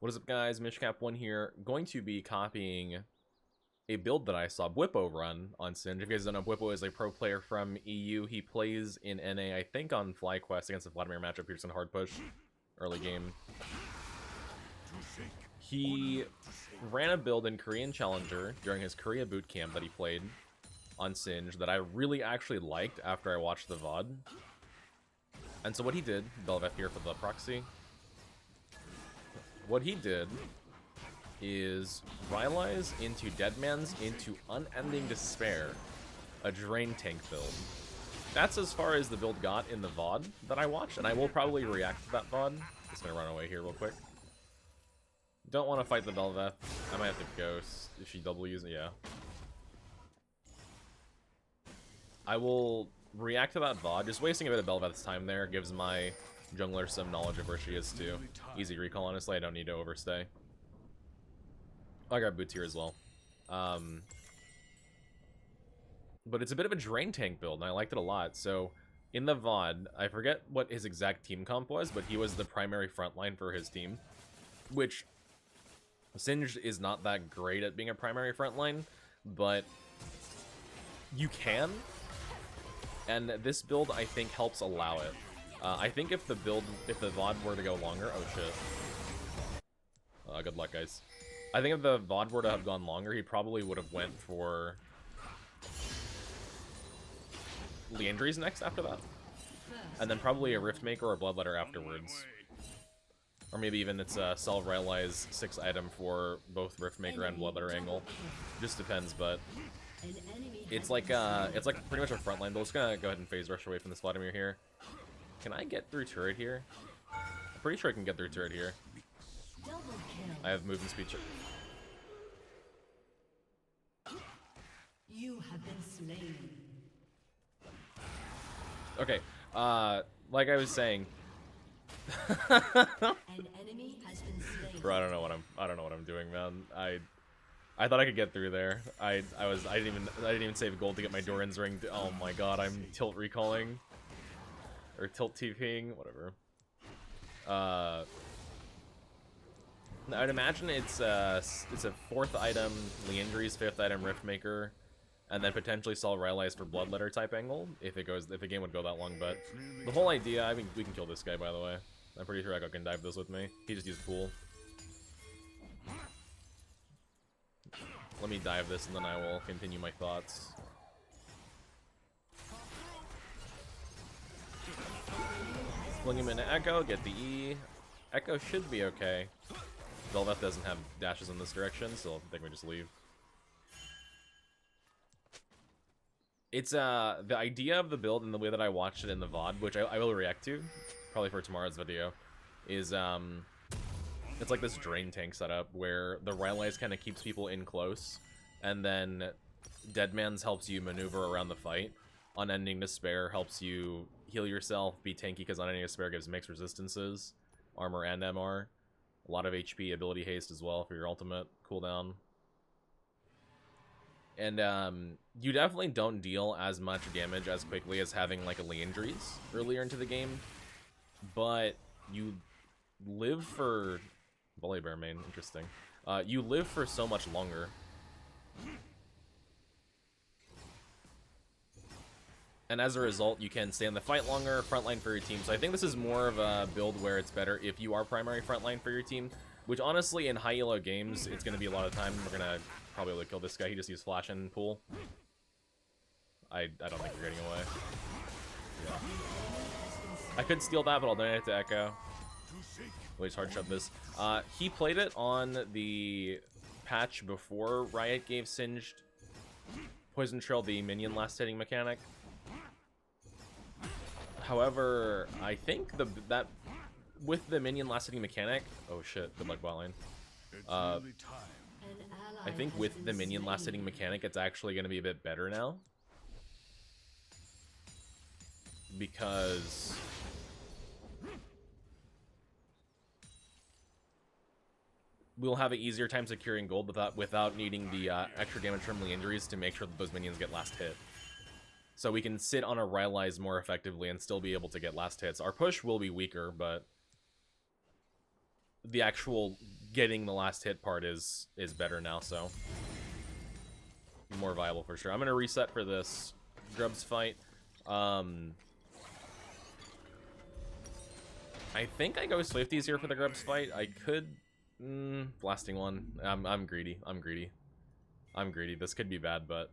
What is up, guys? Mishcap1 here. Going to be copying a build that I saw Bwipo run on Singe. If you guys don't know, Bwipo is a pro player from EU. He plays in NA, I think on FlyQuest against the Vladimir matchup. Here's in hard push, early game. He ran a build in Korean Challenger during his Korea boot camp that he played on Singe that I really actually liked after I watched the VOD. And so what he did, Belveth here for the proxy. What he did is Rylai's into Deadman's into Unending Despair, a Drain Tank build. That's as far as the build got in the VOD that I watched, and I will probably react to that VOD. Just gonna run away here real quick. Don't want to fight the Belveth. I might have to ghost if she double uses it, yeah. I will react to that VOD. Just wasting a bit of Belveth's time there gives my jungler some knowledge of where she is too. Easy recall, honestly. I don't need to overstay. I got boots here as well. But it's a bit of a drain tank build, and I liked it a lot. So in the VOD, I forget what his exact team comp was, but he was the primary frontline for his team, which Singe is not that great at being a primary frontline, but you can. And this build, I think, helps allow it. I think if the VOD were to go longer, oh shit. Good luck, guys. I think if the VOD were to have gone longer, he probably would have went for Liandry's next after that. And then probably a Riftmaker or a Bloodletter afterwards. Or maybe even it's sell Rylai's 6 item for both Riftmaker and Bloodletter angle. Just depends, but it's like pretty much a frontline build. Just gonna go ahead and phase rush away from this Vladimir here. Can I get through turret here? I'm pretty sure I can get through turret here. I have movement speed. You have been slain. Okay, like I was saying. An enemy has been slain. Bro, I don't know what I'm doing, man. I thought I could get through there. I didn't even save gold to get my Doran's ring. Oh my god, I'm tilt recalling. Or tilt TPing, whatever. I'd imagine it's a 4th item, Liandry's 5th item, Riftmaker, and then potentially Sol Rylai's for Bloodletter type angle if the game would go that long. But the whole idea, I mean, we can kill this guy, by the way. I'm pretty sure Echo can dive this with me. He just used pool. Let me dive this and then I will continue my thoughts. Fling him into Echo, get the E. Echo should be okay. Belveth doesn't have dashes in this direction, so I think we just leave. It's the idea of the build and the way that I watched it in the VOD, which I will react to, probably for tomorrow's video, is it's like this drain tank setup where the Rylai's kind of keeps people in close, and then Deadman's helps you maneuver around the fight. Unending Despair helps you heal yourself, be tanky, because Unending Despair gives mixed resistances, armor and MR. A lot of HP, ability haste as well for your ultimate cooldown. And you definitely don't deal as much damage as quickly as having like a Liandry's earlier into the game, but you live for Volley Bear main, interesting. You live for so much longer. And as a result, you can stay in the fight longer, frontline for your team. So I think this is more of a build where it's better if you are primary frontline for your team. Which honestly, in high elo games, it's going to be a lot of time. We're going to probably be able to kill this guy. He just used flash and pool. I don't think we're getting away. Yeah. I could steal that, but I'll donate it to Echo. Wait, hard shove this. He played it on the patch before Riot gave Singed Poison Trail the minion last hitting mechanic. However, I think that with the minion last hitting mechanic, oh shit, good luck bot lane. I think with the minion last hitting mechanic, it's actually going to be a bit better now, because we'll have an easier time securing gold without needing the extra damage from Liandry's to make sure that those minions get last hit. So we can sit on our Rylai's more effectively and still be able to get last hits. Our push will be weaker, but the actual getting the last hit part is better now, so more viable for sure. I'm gonna reset for this Grubs fight. I think I go Swifties here for the Grubs fight. I could blasting one. I'm greedy. I'm greedy. I'm greedy. This could be bad, but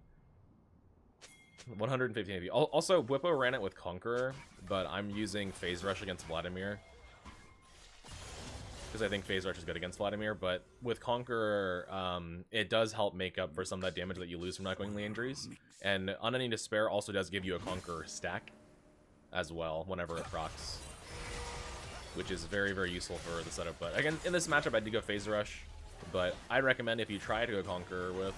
115 AV. Also, Bwipo ran it with Conqueror, but I'm using Phase Rush against Vladimir because I think Phase Rush is good against Vladimir. But with Conqueror, it does help make up for some of that damage that you lose from not going Leandries. And Unending Despair also does give you a Conqueror stack as well whenever it procs, which is very, very useful for the setup. But again, in this matchup, I did go Phase Rush, but I'd recommend if you try to go Conqueror with.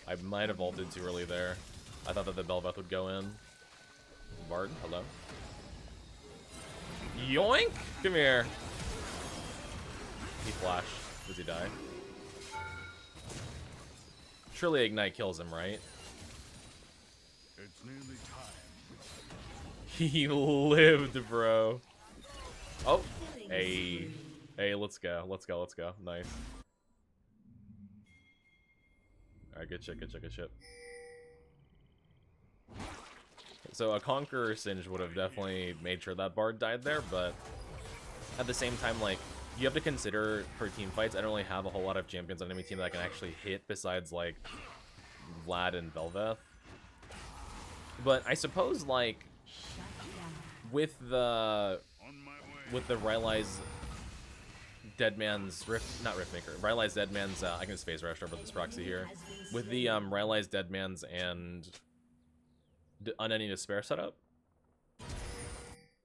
I might have ulted too early there. I thought that the Bel'Veth would go in. Bard, hello. Yoink! Come here. He flashed. Does he die? Surely Ignite kills him, right? It's nearly time. He lived, bro. Oh, hey. Hey, let's go. Let's go, let's go. Nice. Alright, good shit, good shit, good shit. So a Conqueror Singe would have definitely made sure that Bard died there, but at the same time, like, you have to consider for team fights, I don't really have a whole lot of champions on enemy team that I can actually hit besides, like, Vlad and Bel'Veth. But I suppose, like, with the Rylai's Deadman's not Riftmaker, Rylai's Deadman's, I can just Phase Rush over this proxy here. With the Rylai's Deadman's and Unending Despair setup,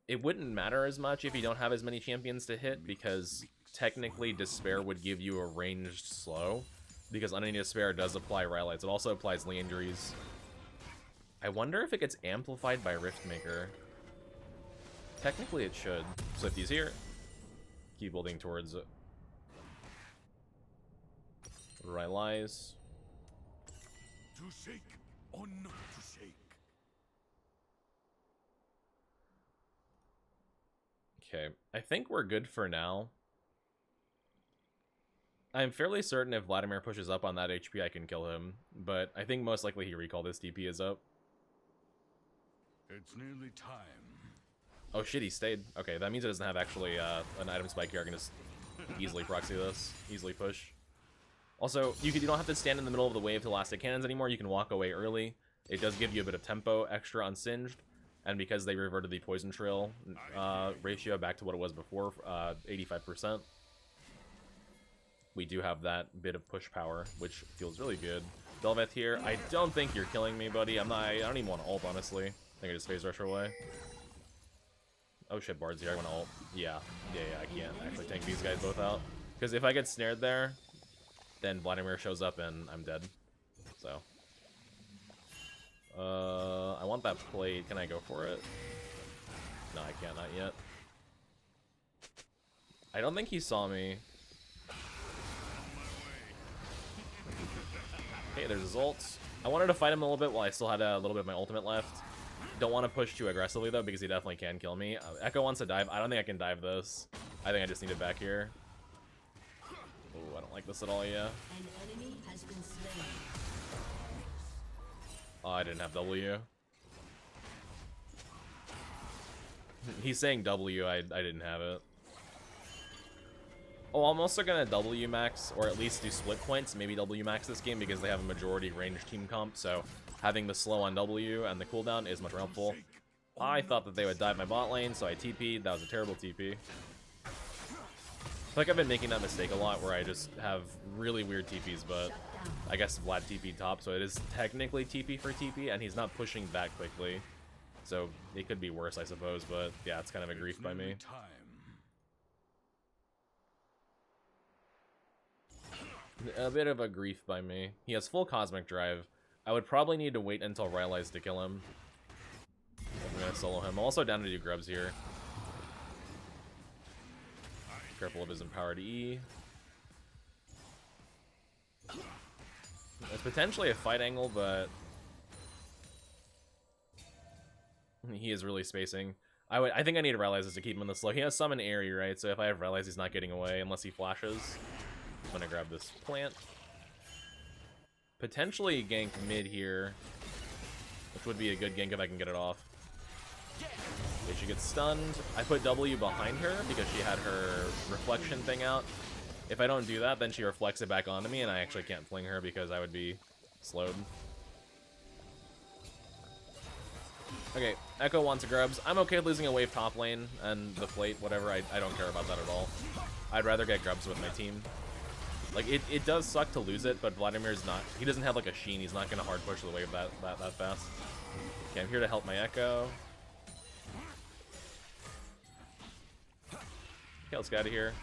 it wouldn't matter as much if you don't have as many champions to hit, because technically Despair would give you a ranged slow, because Unending Despair does apply Rylai's. It also applies Leandries. I wonder if it gets amplified by Riftmaker. Technically it should. So if he's here, keep building towards it. Rylai's. To shake or not to shake. Okay, I think we're good for now. I'm fairly certain if Vladimir pushes up on that HP, I can kill him. But I think most likely he recalled his TP is up. It's nearly time. Oh shit, he stayed. Okay, that means it doesn't have actually an item spike here. I can just easily proxy this, easily push. Also, you don't have to stand in the middle of the wave to elastic cannons anymore. You can walk away early. It does give you a bit of tempo extra on Singed, and because they reverted the poison trail ratio back to what it was before, 85%, we do have that bit of push power, which feels really good. Bel'Veth here. I don't think you're killing me, buddy. I don't even want to ult, honestly. I think I just Phase Rush away. Oh shit, Bard's here. I want to ult. Yeah, I can't actually tank these guys both out. Because if I get snared there, then Vladimir shows up and I'm dead. So. I want that plate. Can I go for it? No, I can't. Not yet. I don't think he saw me. Okay, there's his ult. I wanted to fight him a little bit while I still had a little bit of my ultimate left. Don't want to push too aggressively, though, because he definitely can kill me. Echo wants to dive. I don't think I can dive this. I think I just need it back here. Oh, I don't like this at all, yeah. An enemy has been slain. Oh, I didn't have W. He's saying W, I didn't have it. Oh, I'm also gonna W max, or at least do split points, maybe W max this game, because they have a majority range team comp, so having the slow on W and the cooldown is much more helpful. I thought that they would dive my bot lane, so I TP'd. That was a terrible TP. I feel like I've been making that mistake a lot, where I just have really weird TPs, but I guess Vlad TP top, so it is technically TP for TP, and he's not pushing that quickly. So it could be worse, I suppose, but yeah, it's kind of a grief by me. A bit of a grief by me. He has full Cosmic Drive. I would probably need to wait until Rylai's to kill him. I'm gonna solo him. I'm also down to do grubs here. Careful of his empowered E. It's potentially a fight angle, but he is really spacing. I think I need to realize this to keep him in the slow. He has summon Airy, right? So if I have realized he's not getting away unless he flashes, I'm gonna grab this plant. Potentially gank mid here, which would be a good gank if I can get it off. Okay, she gets stunned. I put W behind her because she had her reflection thing out. If I don't do that, then she reflects it back onto me, and I actually can't fling her because I would be slowed. Okay, Echo wants grubs. I'm okay with losing a wave top lane and the plate, whatever. I don't care about that at all. I'd rather get grubs with my team. Like, it does suck to lose it, but Vladimir's not... He doesn't have, like, a Sheen. He's not going to hard push the wave that fast. Okay, I'm here to help my Echo. Okay, let's get out of here.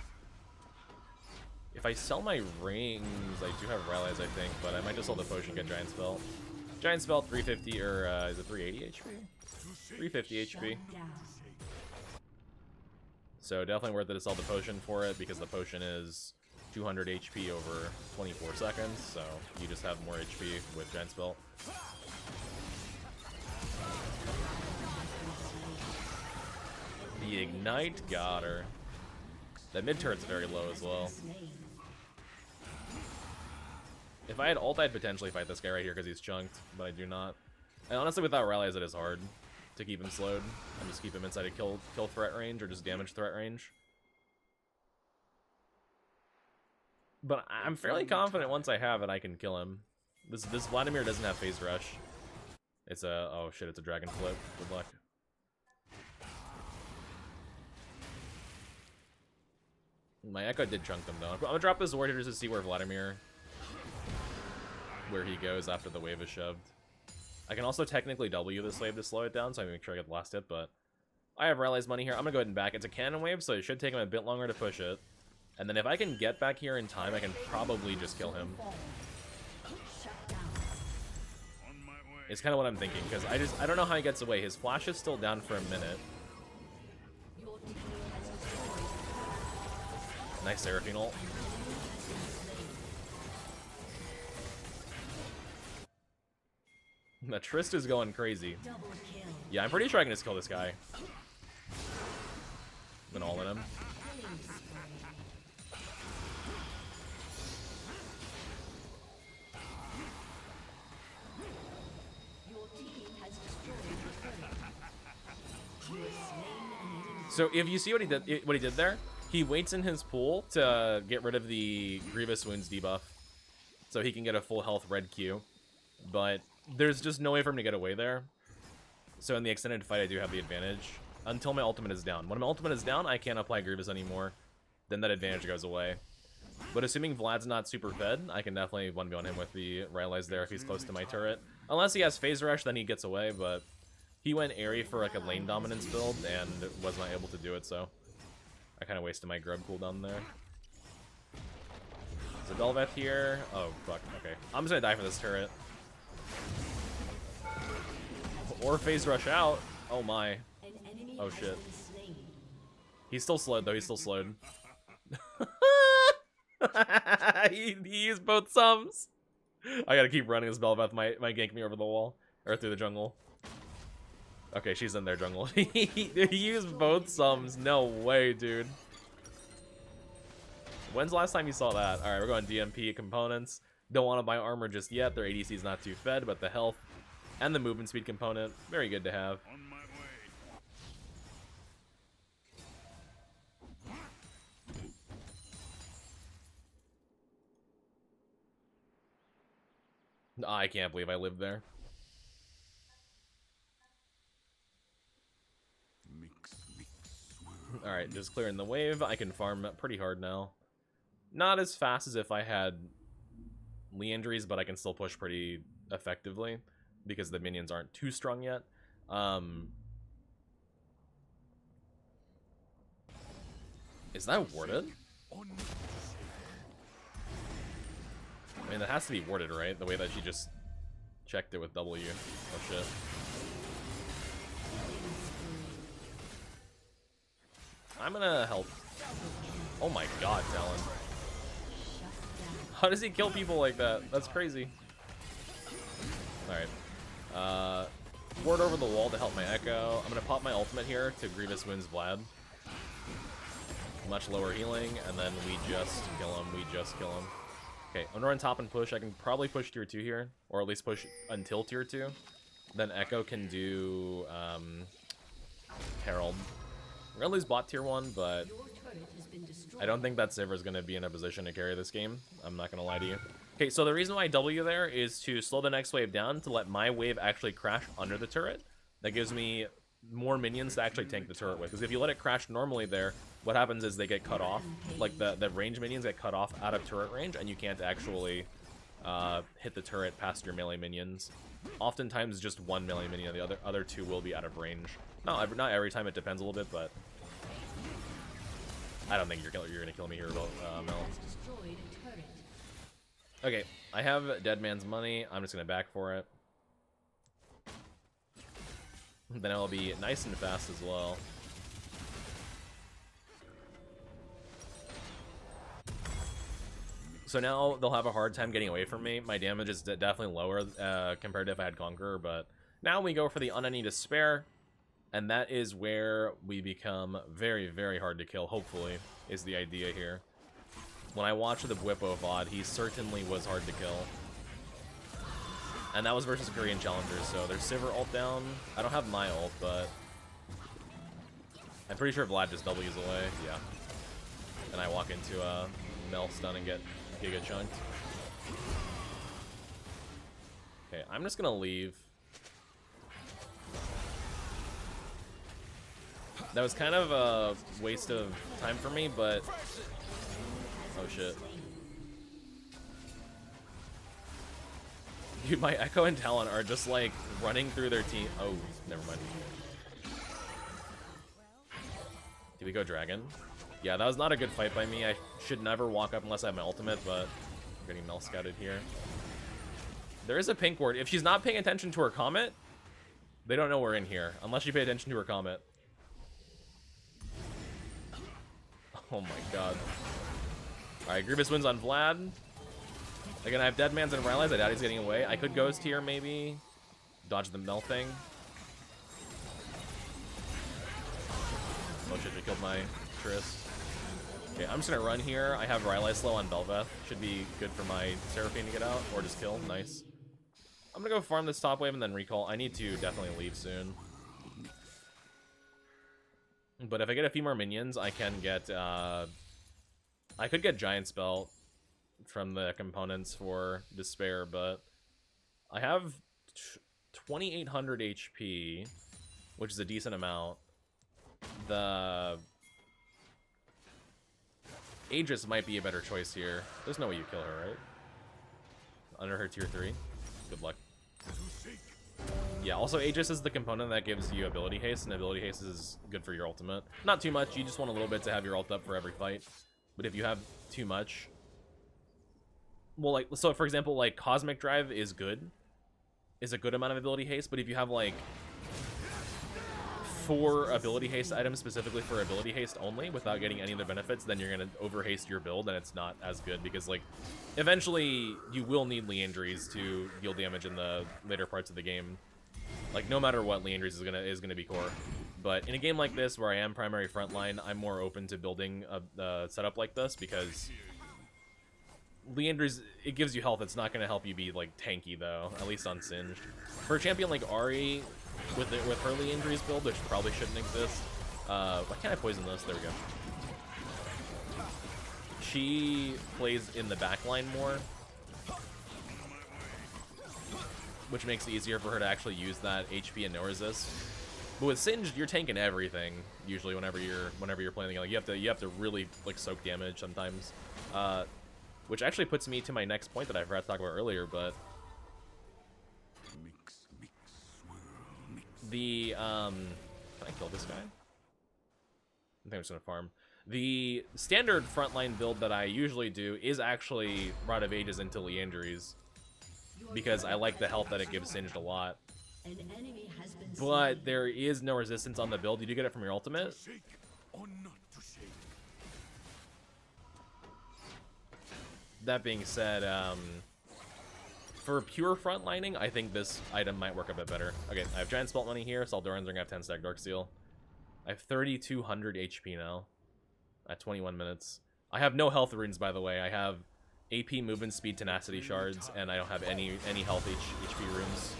If I sell my rings, I do have rallies, I think, but I might just sell the potion and get Giant Spell. Giant Spell, 350, or is it 380 HP? 350 HP. So definitely worth it to sell the potion for it, because the potion is 200 HP over 24 seconds, so you just have more HP with Giant Spell. The Ignite got her. That mid turret's very low as well. If I had ult, I'd potentially fight this guy right here because he's chunked, but I do not. And honestly, without rallies, it is hard to keep him slowed and just keep him inside a kill threat range or just damage threat range. But I'm fairly confident once I have it, I can kill him. This Vladimir doesn't have phase rush. It's a oh shit, it's a dragon flip. Good luck. My Echo did chunk them though. I'm gonna drop this ward here just to see where he goes after the wave is shoved. I can also technically W this wave to slow it down, so I make sure I get the last hit, but I have Rally's money here. I'm gonna go ahead and back. It's a cannon wave, so it should take him a bit longer to push it. And then if I can get back here in time, I can probably just kill him. It's kind of what I'm thinking, because I don't know how he gets away. His flash is still down for a minute. Nice Seraphine ult. The Trist is going crazy. Yeah, I'm pretty sure I can just kill this guy. Then all in him. So if you see what he did there, he waits in his pool to get rid of the Grievous Wounds debuff, so he can get a full health red Q. But there's just no way for him to get away there. So in the extended fight, I do have the advantage until my ultimate is down. When my ultimate is down, I can't apply Grievous anymore. Then that advantage goes away. But assuming Vlad's not super fed, I can definitely 1v1 him with the Rylai's there if he's close to my turret. Unless he has Phase Rush, then he gets away, but he went Airy for like a lane dominance build and was not able to do it, so I kind of wasted my grub cooldown there. There's a Belveth here. Oh, fuck. Okay. I'm just gonna die for this turret. Or Phase Rush out. Oh my. Oh shit. He's still slowed though. He's still slowed. he used both sums. I gotta keep running this Belveth. Might gank me over the wall. Or through the jungle. Okay, she's in there, jungle. He used both sums. No way, dude. When's the last time you saw that? Alright, we're going DMP components. Don't want to buy armor just yet. Their ADC's not too fed, but the health and the movement speed component, very good to have. On my way. I can't believe I lived there. Alright, just clearing the wave. I can farm pretty hard now. Not as fast as if I had Leandries, but I can still push pretty effectively because the minions aren't too strong yet. Is that warded? I mean, that has to be warded, right? The way that she just checked it with W. Oh shit. I'm gonna help. Oh my god, Talon. How does he kill people like that? That's crazy. Alright. ward over the wall to help my Echo. I'm gonna pop my ultimate here to Grievous Wounds Vlad. Much lower healing, and then we just kill him. We just kill him. Okay, I'm gonna run top and push. I can probably push tier 2 here, or at least push until tier 2. Then Echo can do Herald. We're gonna lose bot tier 1, but I don't think that Sivir is gonna be in a position to carry this game. I'm not gonna lie to you. Okay, so the reason why I W there is to slow the next wave down to let my wave actually crash under the turret. That gives me more minions to actually tank the turret with. Because if you let it crash normally there, what happens is they get cut off. Like the range minions get cut off out of turret range, and you can't actually hit the turret past your melee minions. Oftentimes just one melee minion, the other two will be out of range. Not every time, it depends a little bit, but I don't think you're gonna kill me here, Mel. Okay, I have Dead Man's Money. I'm just gonna back for it. Then I'll be nice and fast as well. So now they'll have a hard time getting away from me. My damage is definitely lower compared to if I had Conqueror, but now we go for the Unending Despair, and that is where we become very, very hard to kill, hopefully, is the idea here. When I watched the Bwipo VOD, he certainly was hard to kill. And that was versus Korean challengers, so there's Sivir ult down. I don't have my ult, but I'm pretty sure Vlad just W's away. Yeah. And I walk into a Mel stun and get Giga chunked. Okay, I'm just gonna leave. That was kind of a waste of time for me, but oh shit. Dude, my Echo and Talon are just like running through their team. Oh, never mind. Did we go Dragon? Yeah, that was not a good fight by me. I should never walk up unless I have my ultimate, but I'm getting Mel scouted here. There is a pink ward. If she's not paying attention to her comet, they don't know we're in here, unless you pay attention to her comet. Oh my god. Alright, Grievous wins on Vlad. Again, I have Dead Man's and Rylai's. I doubt he's getting away. I could Ghost here, maybe. Dodge the Mel thing. Oh shit, they killed my Triss. Okay, I'm just gonna run here. I have Rylai slow on Bel'Veth. Should be good for my Seraphine to get out, or just kill. Nice. I'm gonna go farm this top wave and then recall. I need to definitely leave soon. But if I get a few more minions, I can get, I could get Giant Spell from the components for Despair, but I have 2,800 HP, which is a decent amount. The Aegis might be a better choice here. There's no way you kill her, right? Under her tier 3. Good luck. Yeah, also Aegis is the component that gives you ability haste, and ability haste is good for your ultimate. Not too much, you just want a little bit to have your ult up for every fight. But if you have too much... Well, like, so for example, like, Cosmic Drive is good. Is a good amount of ability haste, but if you have, like, 4 ability haste items specifically for ability haste only, without getting any other benefits, then you're gonna over haste your build, and it's not as good, because, like, eventually you will need Leandries to deal damage in the later parts of the game. Like, no matter what, Leandries is gonna be core. But in a game like this, where I am primary frontline, I'm more open to building a setup like this, because Leandries, it gives you health. It's not gonna help you be, like, tanky, though, at least on Singed. For a champion like Ahri, with her Leandries build, which probably shouldn't exist. Why can't I poison this? There we go. She plays in the backline more, which makes it easier for her to actually use that HP and no resist. But with Singed, you're tanking everything usually whenever you're playing. Like, you have to really, like, soak damage sometimes. Which actually puts me to my next point that I forgot to talk about earlier, but the can I kill this guy? I think I'm just gonna farm. The standard frontline build that I usually do is actually Rod of Ages into Leandries, because I like the health that it gives Singed a lot. But there is no resistance on the build. You do get it from your ultimate. That being said, For pure frontlining, I think this item might work a bit better. Okay, I have Giant Spelt Money here, Saldoran's Ring, I have 10 stack Dark Seal. I have 3,200 HP now at 21 minutes. I have no health runes, by the way. I have AP, movement, speed, tenacity shards, and I don't have any health HP runes.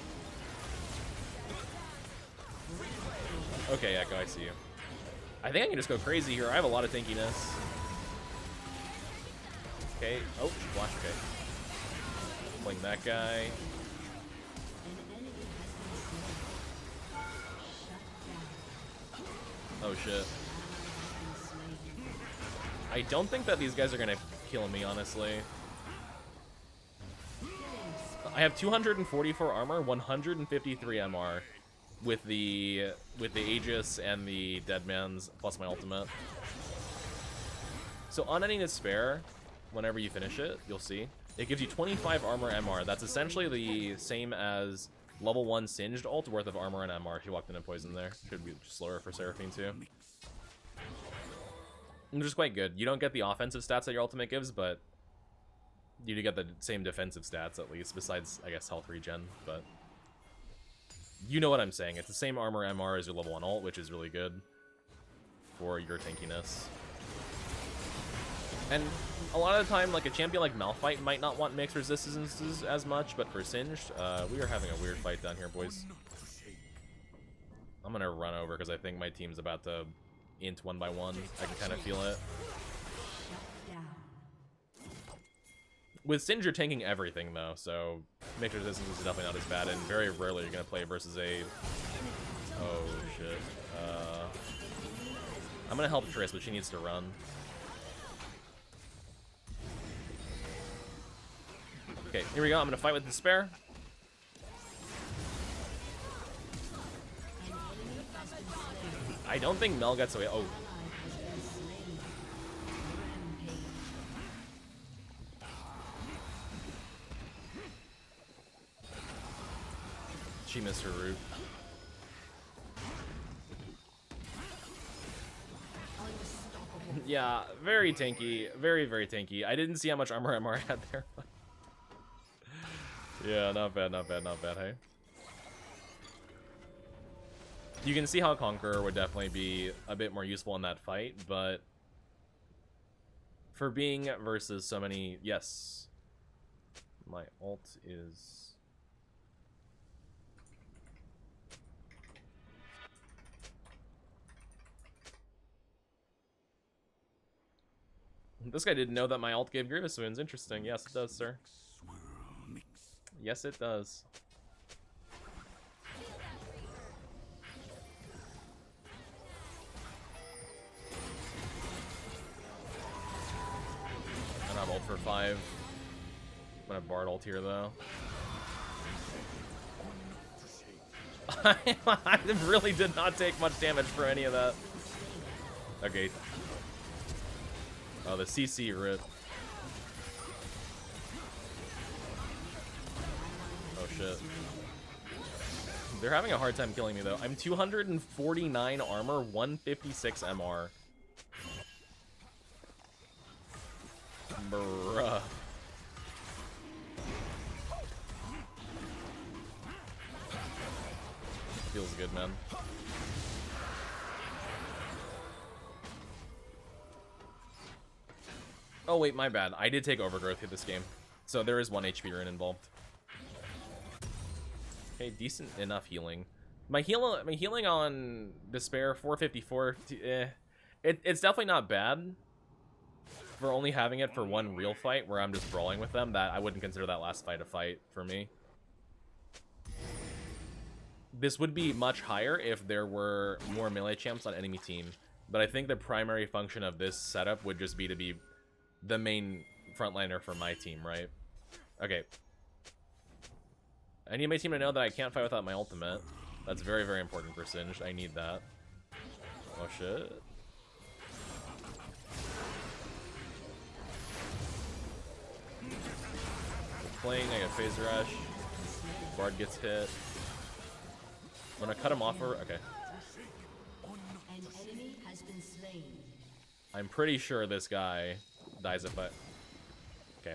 Okay, Echo, I see you. I think I can just go crazy here. I have a lot of tankiness. Okay. Oh, flash. Okay. Playing that guy. Oh shit. I don't think that these guys are gonna kill me, honestly. I have 244 armor, 153 MR with the Aegis and the Deadman's plus my ultimate. So on any Despair, whenever you finish it, you'll see it gives you 25 armor MR. That's essentially the same as level 1 Singed ult worth of armor and MR. She walked into poison there. Should be slower for Seraphine too. Which is quite good. You don't get the offensive stats that your ultimate gives, but you do get the same defensive stats at least, besides, I guess, health regen, but you know what I'm saying. It's the same armor MR as your level 1 ult, which is really good for your tankiness. And a lot of the time, like, a champion like Malphite might not want mixed resistances as much, but for Singed, we are having a weird fight down here, boys. I'm gonna run over because I think my team's about to int one by one. I can kind of feel it. With Singed, you're tanking everything, though, so mixed resistance is definitely not as bad, and very rarely you're gonna play versus a... Oh, shit. I'm gonna help Triss, but she needs to run. Okay, here we go. I'm gonna fight with Despair. I don't think Mel gets away. Oh. She missed her root. Yeah, very tanky. Very, very tanky. I didn't see how much armor MR had there. Yeah, not bad, not bad, not bad, hey? You can see how Conqueror would definitely be a bit more useful in that fight, but for being versus so many... Yes. My ult is... This guy didn't know that my ult gave Grievous wounds. Interesting. Yes, it does, sir. Yes, it does. And I'm ult for 5. I'm gonna Bard ult here, though. I really did not take much damage for any of that. Okay. Oh, the CC rip. Oh shit. They're having a hard time killing me though. I'm 249 armor, 156 MR. Bruh. Feels good, man. Oh wait, my bad. I did take Overgrowth hit this game. So there is 1 HP rune involved. Okay, decent enough healing. My healing on Despair 454. It's definitely not bad for only having it for one real fight where I'm just brawling with them. That I wouldn't consider that last fight a fight for me. This would be much higher if there were more melee champs on enemy team, but I think the primary function of this setup would just be to be the main frontliner for my team, right? Okay. I need my team to know that I can't fight without my ultimate. That's very, very important for Singed. I need that. Oh shit. Playing, I got Phase Rush. Bard gets hit. I'm gonna cut him off for... Okay. An enemy has been slain. I'm pretty sure this guy dies if I... Okay.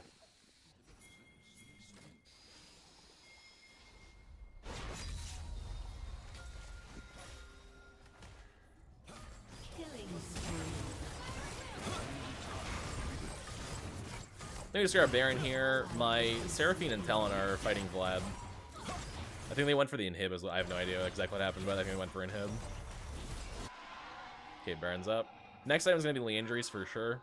Let me just grab Baron here. My Seraphine and Talon are fighting Vlad. I think they went for the inhib as well. I have no idea exactly what happened, but I think they went for inhib. Okay, Baron's up. Next item is going to be Leandries for sure.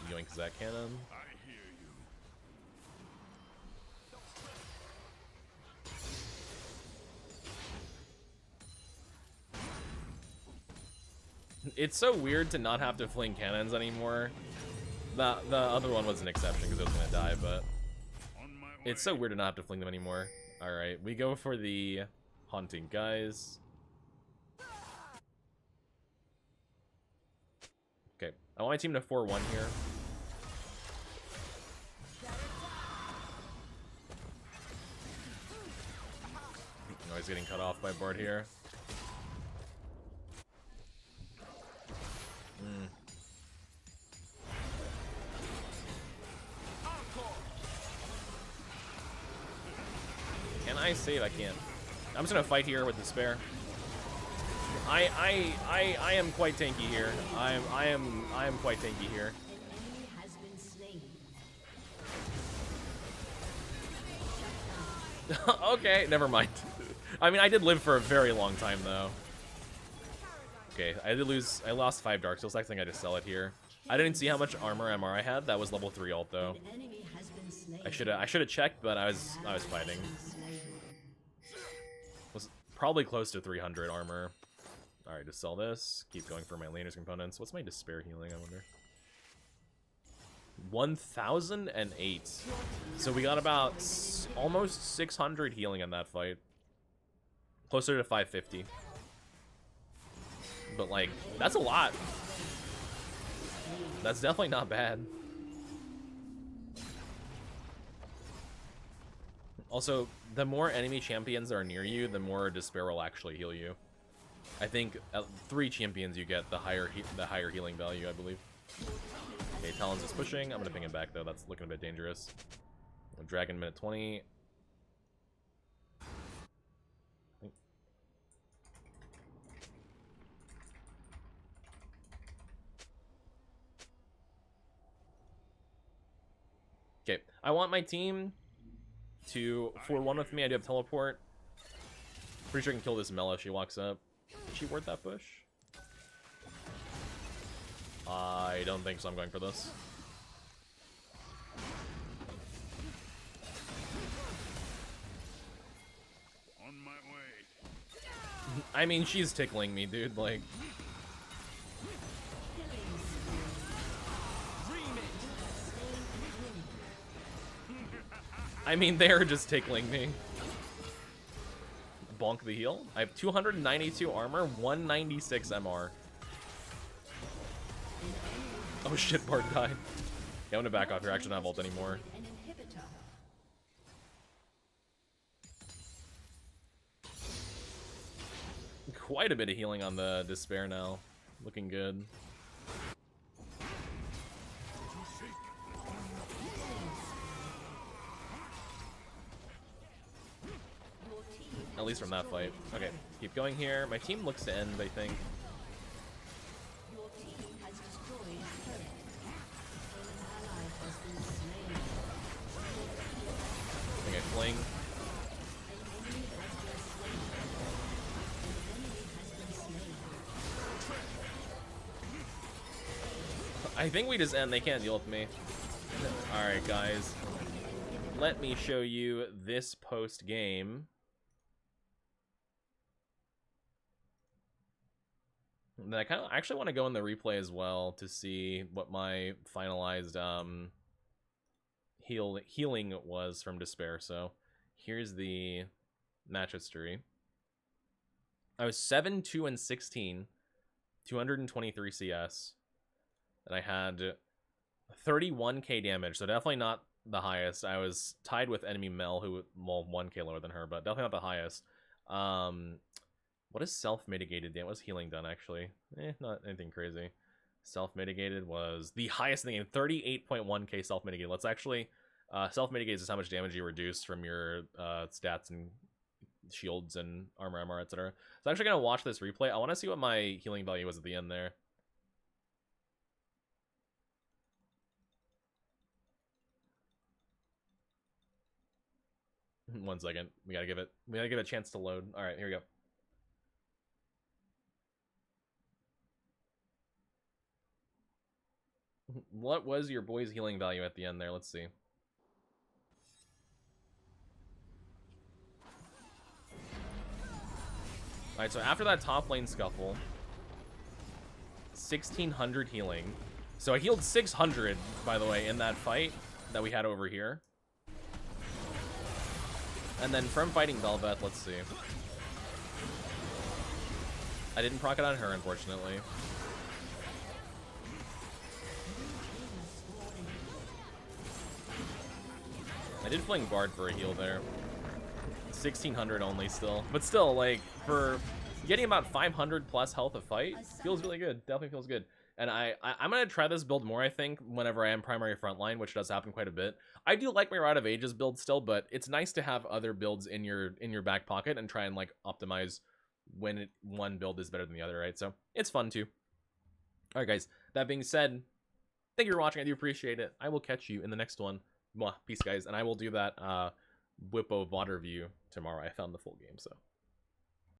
Yoink that cannon. I hear you. It's so weird to not have to fling cannons anymore. The other one was an exception because it was going to die, but it's so weird to not have to fling them anymore. Alright, we go for the Haunting Guys. Okay, I want my team to 4-1 here. Oh, he's getting cut off by board here. Can I save? I can't. I'm just gonna fight here with Despair. I am quite tanky here. I am quite tanky here. An enemy has been slain. Okay, never mind. I mean, I did live for a very long time though. Okay, I lost 5 Dark Souls. I think I just sell it here. I didn't see how much armor MR I had. That was level 3 ult though. An enemy has been slain. I should have checked, but I was fighting. Was probably close to 300 armor. All right, just sell this. Keep going for my Laners components. What's my Despair healing? I wonder. 1008. So we got about almost 600 healing in that fight. Closer to 550. But like, that's a lot. That's definitely not bad. Also, the more enemy champions that are near you, the more Despair will actually heal you. I think at 3 champions you get the higher healing value, I believe. Okay, Talon's is pushing. I'm gonna ping him back though. That's looking a bit dangerous. Dragon minute 20. Okay, I want my team to 4-1 with me. I do have teleport. Pretty sure I can kill this Mela if she walks up. Did she ward that push? I don't think so. I'm going for this. On my way. I mean, she's tickling me, dude. Like, I mean, they're just tickling me. Bonk the heal. I have 292 armor, 196 MR. Oh shit, Bart died. Yeah, I'm gonna back off here. I actually don't have ult anymore. An inhibitor. Quite a bit of healing on the Despair now. Looking good. At least from that fight. Okay, keep going here. My team looks to end, I think. Your team has destroyed a turret. An ally has been slain. I think I fling. An enemy has been slain. An enemy has been slain. I think we just end. They can't deal with me. Alright, guys. Let me show you this post-game. And then I actually want to go in the replay as well to see what my finalized healing was from Despair. So here's the match history. I was 7, 2, and 16, 223 CS, and I had 31k damage. So definitely not the highest. I was tied with enemy Mel, who, well, 1k lower than her, but definitely not the highest. What is self-mitigated damage? What is healing done, actually? Not anything crazy. Self-mitigated was the highest in the game. 38.1k self-mitigated. Let's actually... self-mitigated is how much damage you reduce from your stats and shields and armor, MR, etc. So I'm actually going to watch this replay. I want to see what my healing value was at the end there. 1 second. We gotta give it a chance to load. All right, here we go. What was your boy's healing value at the end there? Let's see. Alright, so after that top lane scuffle, 1600 healing. So I healed 600, by the way, in that fight that we had over here. And then from fighting Velvet, let's see. I didn't proc it on her, unfortunately. I did fling Bard for a heal there. 1600 only still. But still, like, for getting about 500 plus health a fight, feels really good. Definitely feels good. And I'm going to try this build more, I think, whenever I am primary frontline, which does happen quite a bit. I do like my Rite of Ages build still, but it's nice to have other builds in your back pocket and try and, like, optimize when one build is better than the other, right? So it's fun, too. All right, guys. That being said, thank you for watching. I do appreciate it. I will catch you in the next one. Mwah. Peace, guys. And I will do that Bwipo VOD review tomorrow. I found the full game, so.